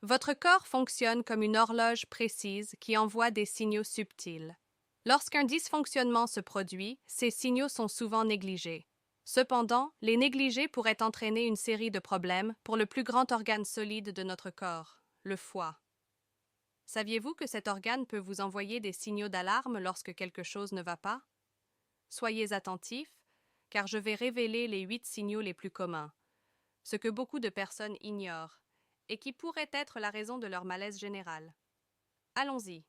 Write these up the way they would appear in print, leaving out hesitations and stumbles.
Votre corps fonctionne comme une horloge précise qui envoie des signaux subtils. Lorsqu'un dysfonctionnement se produit, ces signaux sont souvent négligés. Cependant, les négliger pourrait entraîner une série de problèmes pour le plus grand organe solide de notre corps, le foie. Saviez-vous que cet organe peut vous envoyer des signaux d'alarme lorsque quelque chose ne va pas? Soyez attentifs, car je vais révéler les 8 signaux les plus communs, ce que beaucoup de personnes ignorent, et qui pourrait être la raison de leur malaise général. Allons-y.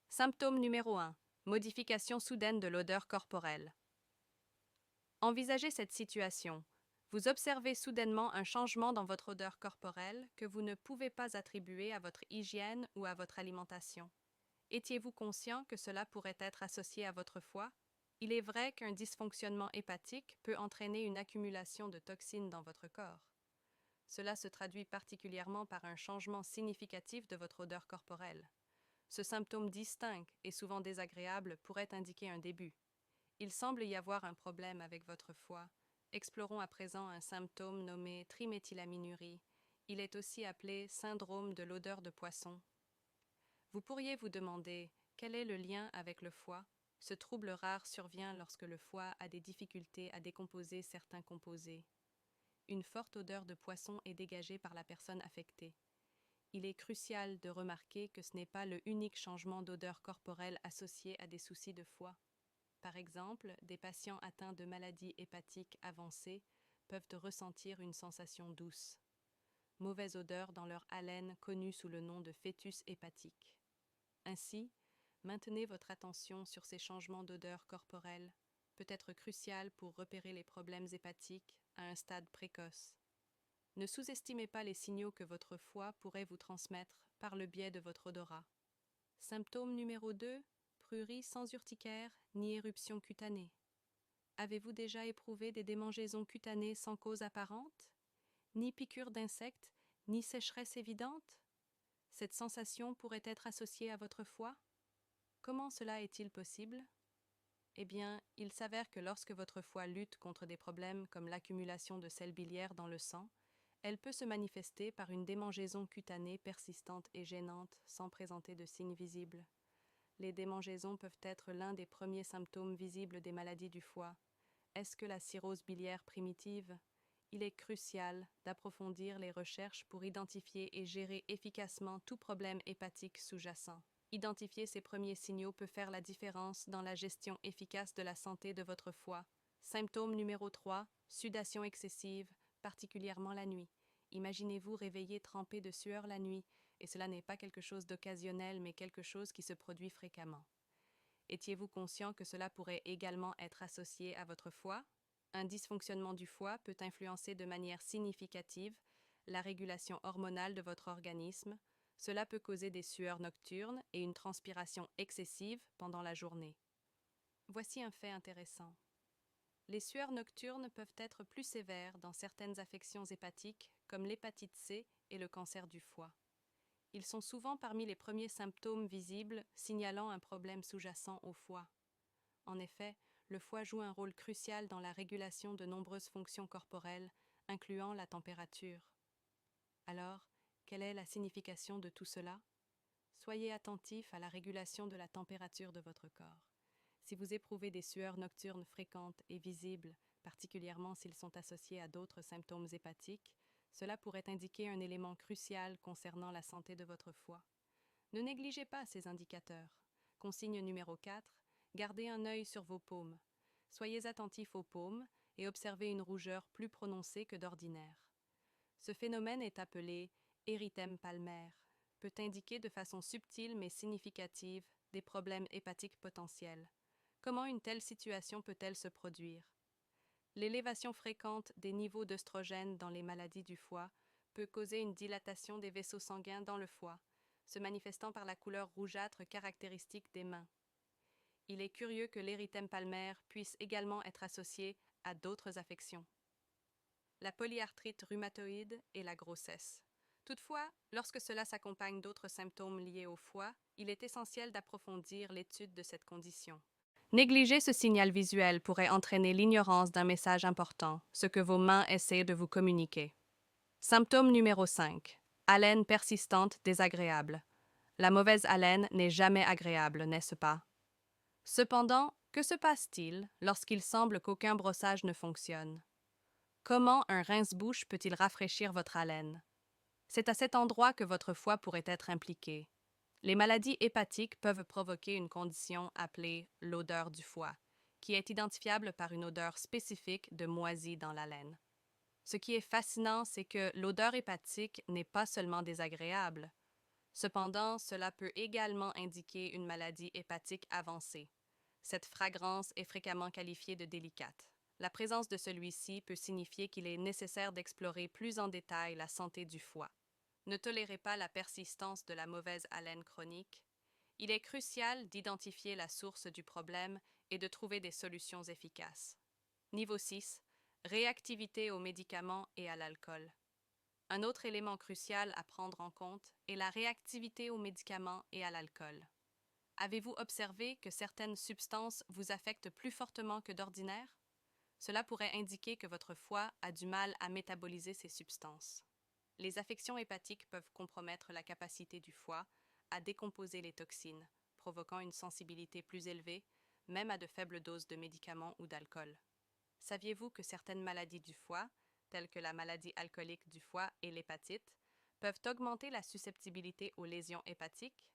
Symptôme numéro 1. Modification soudaine de l'odeur corporelle. Envisagez cette situation. Vous observez soudainement un changement dans votre odeur corporelle que vous ne pouvez pas attribuer à votre hygiène ou à votre alimentation. Étiez-vous conscient que cela pourrait être associé à votre foie? Il est vrai qu'un dysfonctionnement hépatique peut entraîner une accumulation de toxines dans votre corps. Cela se traduit particulièrement par un changement significatif de votre odeur corporelle. Ce symptôme distinct et souvent désagréable pourrait indiquer un début. Il semble y avoir un problème avec votre foie. Explorons à présent un symptôme nommé triméthylaminurie. Il est aussi appelé syndrome de l'odeur de poisson. Vous pourriez vous demander quel est le lien avec le foie. Ce trouble rare survient lorsque le foie a des difficultés à décomposer certains composés. Une forte odeur de poisson est dégagée par la personne affectée. Il est crucial de remarquer que ce n'est pas le unique changement d'odeur corporelle associé à des soucis de foie. Par exemple, des patients atteints de maladies hépatiques avancées peuvent ressentir une sensation douce. Mauvaise odeur dans leur haleine connue sous le nom de fœtus hépatique. Ainsi, maintenez votre attention sur ces changements d'odeur corporelle, peut être crucial pour repérer les problèmes hépatiques à un stade précoce. Ne sous-estimez pas les signaux que votre foie pourrait vous transmettre par le biais de votre odorat. Symptôme numéro 2, prurie sans urticaire ni éruption cutanée. Avez-vous déjà éprouvé des démangeaisons cutanées sans cause apparente? Ni piqûres d'insectes, ni sécheresse évidente? Cette sensation pourrait être associée à votre foie? Comment cela est-il possible? Eh bien, il s'avère que lorsque votre foie lutte contre des problèmes comme l'accumulation de sels biliaires dans le sang, elle peut se manifester par une démangeaison cutanée persistante et gênante sans présenter de signes visibles. Les démangeaisons peuvent être l'un des premiers symptômes visibles des maladies du foie. Est-ce que la cirrhose biliaire primitive? Il est crucial d'approfondir les recherches pour identifier et gérer efficacement tout problème hépatique sous-jacent. Identifier ces premiers signaux peut faire la différence dans la gestion efficace de la santé de votre foie. Symptôme numéro 3, sudation excessive, particulièrement la nuit. Imaginez-vous réveillé trempé de sueur la nuit, et cela n'est pas quelque chose d'occasionnel, mais quelque chose qui se produit fréquemment. Étiez-vous conscient que cela pourrait également être associé à votre foie? Un dysfonctionnement du foie peut influencer de manière significative la régulation hormonale de votre organisme. Cela peut causer des sueurs nocturnes et une transpiration excessive pendant la journée. Voici un fait intéressant. Les sueurs nocturnes peuvent être plus sévères dans certaines affections hépatiques comme l'hépatite C et le cancer du foie. Ils sont souvent parmi les premiers symptômes visibles signalant un problème sous-jacent au foie. En effet, le foie joue un rôle crucial dans la régulation de nombreuses fonctions corporelles, incluant la température. Alors, quelle est la signification de tout cela? Soyez attentif à la régulation de la température de votre corps. Si vous éprouvez des sueurs nocturnes fréquentes et visibles, particulièrement s'ils sont associés à d'autres symptômes hépatiques, cela pourrait indiquer un élément crucial concernant la santé de votre foie. Ne négligez pas ces indicateurs. Consigne numéro 4, gardez un œil sur vos paumes. Soyez attentif aux paumes et observez une rougeur plus prononcée que d'ordinaire. Ce phénomène est appelé érythème palmaire, peut indiquer de façon subtile mais significative des problèmes hépatiques potentiels. Comment une telle situation peut-elle se produire? L'élévation fréquente des niveaux d'œstrogène dans les maladies du foie peut causer une dilatation des vaisseaux sanguins dans le foie, se manifestant par la couleur rougeâtre caractéristique des mains. Il est curieux que l'érythème palmaire puisse également être associé à d'autres affections, la polyarthrite rhumatoïde et la grossesse. Toutefois, lorsque cela s'accompagne d'autres symptômes liés au foie, il est essentiel d'approfondir l'étude de cette condition. Négliger ce signal visuel pourrait entraîner l'ignorance d'un message important, ce que vos mains essaient de vous communiquer. Symptôme numéro 5. Haleine persistante désagréable. La mauvaise haleine n'est jamais agréable, n'est-ce pas? Cependant, que se passe-t-il lorsqu'il semble qu'aucun brossage ne fonctionne? Comment un rince-bouche peut-il rafraîchir votre haleine? C'est à cet endroit que votre foie pourrait être impliqué. Les maladies hépatiques peuvent provoquer une condition appelée l'odeur du foie, qui est identifiable par une odeur spécifique de moisi dans la laine. Ce qui est fascinant, c'est que l'odeur hépatique n'est pas seulement désagréable. Cependant, cela peut également indiquer une maladie hépatique avancée. Cette fragrance est fréquemment qualifiée de délicate. La présence de celui-ci peut signifier qu'il est nécessaire d'explorer plus en détail la santé du foie. Ne tolérez pas la persistance de la mauvaise haleine chronique. Il est crucial d'identifier la source du problème et de trouver des solutions efficaces. Niveau 6. Réactivité aux médicaments et à l'alcool. Un autre élément crucial à prendre en compte est la réactivité aux médicaments et à l'alcool. Avez-vous observé que certaines substances vous affectent plus fortement que d'ordinaire? Cela pourrait indiquer que votre foie a du mal à métaboliser ces substances. Les affections hépatiques peuvent compromettre la capacité du foie à décomposer les toxines, provoquant une sensibilité plus élevée, même à de faibles doses de médicaments ou d'alcool. Saviez-vous que certaines maladies du foie, telles que la maladie alcoolique du foie et l'hépatite, peuvent augmenter la susceptibilité aux lésions hépatiques?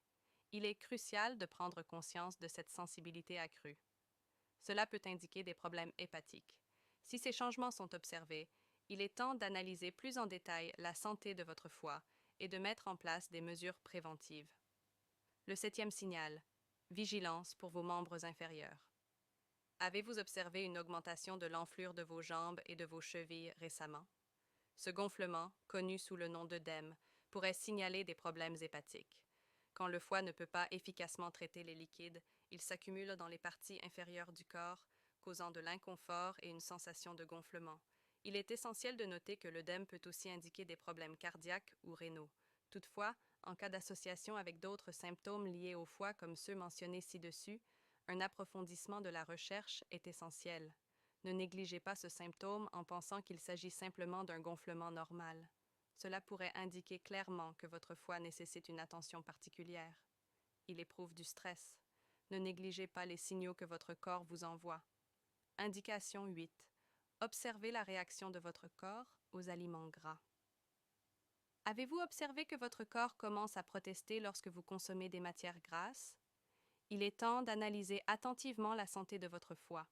Il est crucial de prendre conscience de cette sensibilité accrue. Cela peut indiquer des problèmes hépatiques. Si ces changements sont observés, il est temps d'analyser plus en détail la santé de votre foie et de mettre en place des mesures préventives. Le 7e signal. Vigilance pour vos membres inférieurs. Avez-vous observé une augmentation de l'enflure de vos jambes et de vos chevilles récemment? Ce gonflement, connu sous le nom d'œdème, pourrait signaler des problèmes hépatiques. Quand le foie ne peut pas efficacement traiter les liquides, il s'accumule dans les parties inférieures du corps, causant de l'inconfort et une sensation de gonflement. Il est essentiel de noter que l'œdème peut aussi indiquer des problèmes cardiaques ou rénaux. Toutefois, en cas d'association avec d'autres symptômes liés au foie comme ceux mentionnés ci-dessus, un approfondissement de la recherche est essentiel. Ne négligez pas ce symptôme en pensant qu'il s'agit simplement d'un gonflement normal. Cela pourrait indiquer clairement que votre foie nécessite une attention particulière. Il éprouve du stress. Ne négligez pas les signaux que votre corps vous envoie. Indication 8. Observez la réaction de votre corps aux aliments gras. Avez-vous observé que votre corps commence à protester lorsque vous consommez des matières grasses? Il est temps d'analyser attentivement la santé de votre foie.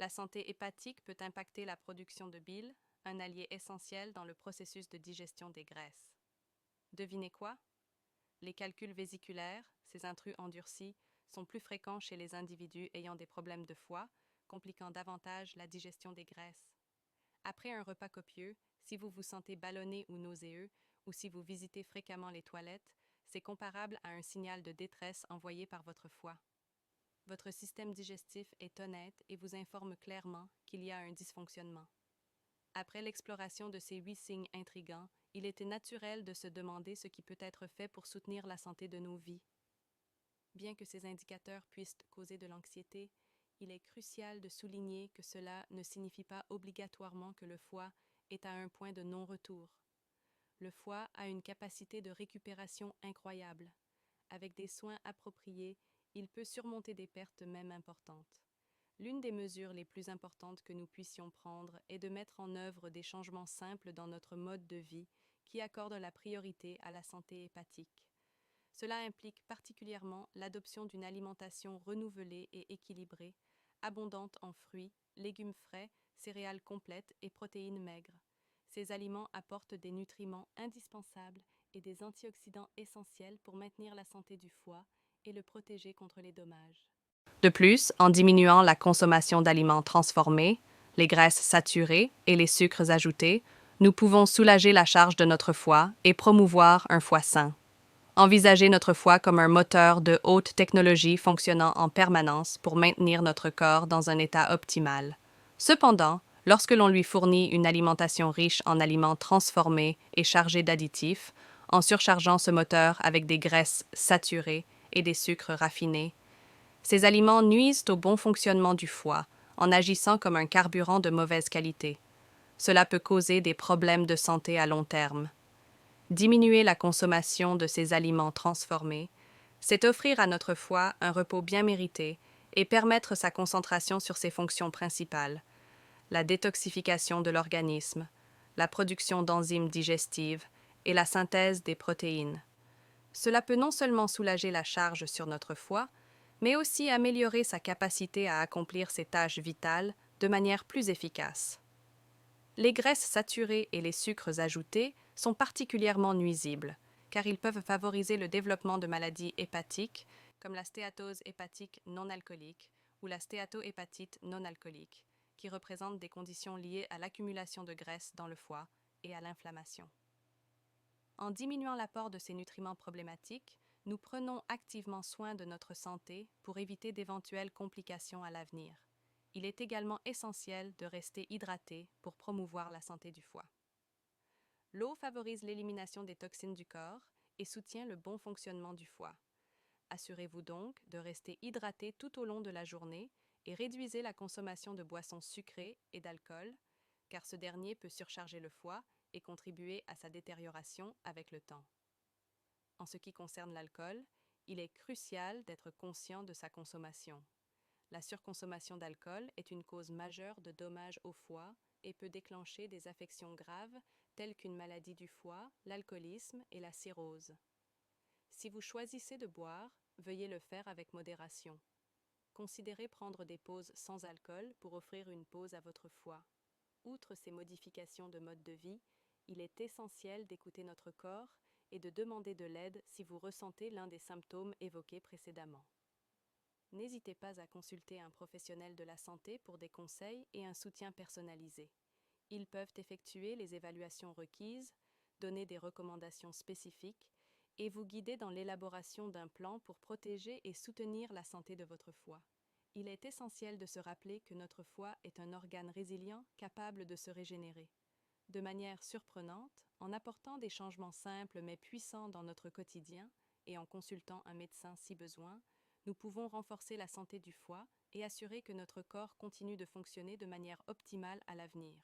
La santé hépatique peut impacter la production de bile, un allié essentiel dans le processus de digestion des graisses. Devinez quoi? Les calculs vésiculaires, ces intrus endurcis, sont plus fréquents chez les individus ayant des problèmes de foie, compliquant davantage la digestion des graisses. Après un repas copieux, si vous vous sentez ballonné ou nauséeux, ou si vous visitez fréquemment les toilettes, c'est comparable à un signal de détresse envoyé par votre foie. Votre système digestif est honnête et vous informe clairement qu'il y a un dysfonctionnement. Après l'exploration de ces 8 signes intrigants, il était naturel de se demander ce qui peut être fait pour soutenir la santé de nos vies. Bien que ces indicateurs puissent causer de l'anxiété, il est crucial de souligner que cela ne signifie pas obligatoirement que le foie est à un point de non-retour. Le foie a une capacité de récupération incroyable. Avec des soins appropriés, il peut surmonter des pertes même importantes. L'une des mesures les plus importantes que nous puissions prendre est de mettre en œuvre des changements simples dans notre mode de vie qui accordent la priorité à la santé hépatique. Cela implique particulièrement l'adoption d'une alimentation renouvelée et équilibrée, abondante en fruits, légumes frais, céréales complètes et protéines maigres. Ces aliments apportent des nutriments indispensables et des antioxydants essentiels pour maintenir la santé du foie et le protéger contre les dommages. De plus, en diminuant la consommation d'aliments transformés, les graisses saturées et les sucres ajoutés, nous pouvons soulager la charge de notre foie et promouvoir un foie sain. Envisagez notre foie comme un moteur de haute technologie fonctionnant en permanence pour maintenir notre corps dans un état optimal. Cependant, lorsque l'on lui fournit une alimentation riche en aliments transformés et chargés d'additifs, en surchargeant ce moteur avec des graisses saturées et des sucres raffinés, ces aliments nuisent au bon fonctionnement du foie en agissant comme un carburant de mauvaise qualité. Cela peut causer des problèmes de santé à long terme. Diminuer la consommation de ces aliments transformés, c'est offrir à notre foie un repos bien mérité et permettre sa concentration sur ses fonctions principales, la détoxification de l'organisme, la production d'enzymes digestives et la synthèse des protéines. Cela peut non seulement soulager la charge sur notre foie, mais aussi améliorer sa capacité à accomplir ses tâches vitales de manière plus efficace. Les graisses saturées et les sucres ajoutés sont particulièrement nuisibles, car ils peuvent favoriser le développement de maladies hépatiques, comme la stéatose hépatique non alcoolique ou la stéatohépatite non alcoolique, qui représentent des conditions liées à l'accumulation de graisse dans le foie et à l'inflammation. En diminuant l'apport de ces nutriments problématiques, nous prenons activement soin de notre santé pour éviter d'éventuelles complications à l'avenir. Il est également essentiel de rester hydraté pour promouvoir la santé du foie. L'eau favorise l'élimination des toxines du corps et soutient le bon fonctionnement du foie. Assurez-vous donc de rester hydraté tout au long de la journée et réduisez la consommation de boissons sucrées et d'alcool, car ce dernier peut surcharger le foie et contribuer à sa détérioration avec le temps. En ce qui concerne l'alcool, il est crucial d'être conscient de sa consommation. La surconsommation d'alcool est une cause majeure de dommages au foie et peut déclencher des affections graves telles qu'une maladie du foie, l'alcoolisme et la cirrhose. Si vous choisissez de boire, veuillez le faire avec modération. Considérez prendre des pauses sans alcool pour offrir une pause à votre foie. Outre ces modifications de mode de vie, il est essentiel d'écouter notre corps et de demander de l'aide si vous ressentez l'un des symptômes évoqués précédemment. N'hésitez pas à consulter un professionnel de la santé pour des conseils et un soutien personnalisé. Ils peuvent effectuer les évaluations requises, donner des recommandations spécifiques et vous guider dans l'élaboration d'un plan pour protéger et soutenir la santé de votre foie. Il est essentiel de se rappeler que notre foie est un organe résilient capable de se régénérer. De manière surprenante, en apportant des changements simples mais puissants dans notre quotidien et en consultant un médecin si besoin, nous pouvons renforcer la santé du foie et assurer que notre corps continue de fonctionner de manière optimale à l'avenir.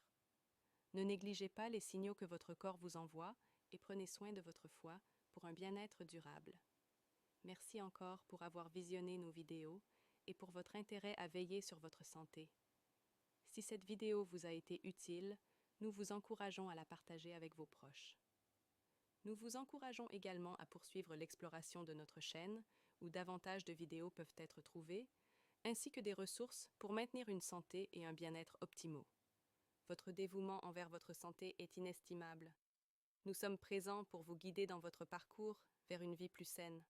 Ne négligez pas les signaux que votre corps vous envoie et prenez soin de votre foie pour un bien-être durable. Merci encore pour avoir visionné nos vidéos et pour votre intérêt à veiller sur votre santé. Si cette vidéo vous a été utile, nous vous encourageons à la partager avec vos proches. Nous vous encourageons également à poursuivre l'exploration de notre chaîne, où davantage de vidéos peuvent être trouvées, ainsi que des ressources pour maintenir une santé et un bien-être optimaux. Votre dévouement envers votre santé est inestimable. Nous sommes présents pour vous guider dans votre parcours vers une vie plus saine.